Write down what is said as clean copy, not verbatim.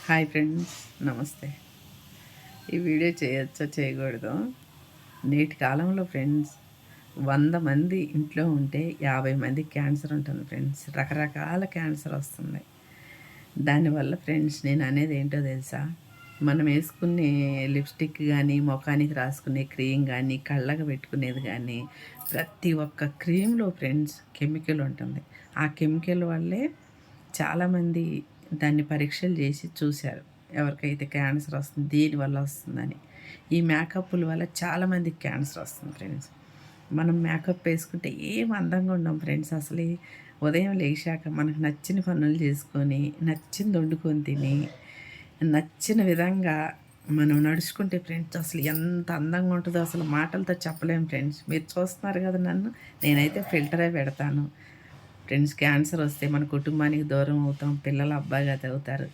Hi friends, నమస్తే. ఈ video చేయొచ్చో చేయకూడదో, నేటి కాలంలో ఫ్రెండ్స్ 100 మంది ఇంట్లో ఉంటే 50 మందికి క్యాన్సర్ ఉంటుంది ఫ్రెండ్స్. రకరకాల క్యాన్సర్ వస్తుంది. దానివల్ల ఫ్రెండ్స్ నేను అనేది ఏంటో తెలుసా? మనం వేసుకునే లిప్స్టిక్ కానీ, ముఖానికి రాసుకునే క్రీమ్ కానీ, కళ్ళకు పెట్టుకునేది కానీ, ప్రతి ఒక్క క్రీమ్లో ఫ్రెండ్స్ కెమికల్ ఉంటుంది. ఆ కెమికల్ వల్లే చాలామంది దాన్ని పరీక్షలు చేసి చూశారు. ఎవరికైతే క్యాన్సర్ వస్తుంది, దీనివల్ల వస్తుందని. ఈ మేకప్పుల వల్ల చాలామందికి క్యాన్సర్ వస్తుంది ఫ్రెండ్స్. మనం మేకప్ వేసుకుంటే ఏం అందంగా ఉండం ఫ్రెండ్స్. అసలు ఉదయం లేచాక మనకు నచ్చిన పనులు చేసుకొని, నచ్చింది వండుకొని తిని, నచ్చిన విధంగా మనం నడుచుకుంటే ఫ్రెండ్స్ అసలు ఎంత అందంగా ఉంటుందో అసలు మాటలతో చెప్పలేము ఫ్రెండ్స్. మీరు చూస్తున్నారు కదా నన్ను, నేనైతే ఫిల్టరే పెడతాను ఫ్రెండ్స్. క్యాన్సర్ వస్తే మన కుటుంబానికి దూరం అవుతాం, పిల్లలు అబ్బాయిగా అవుతారు.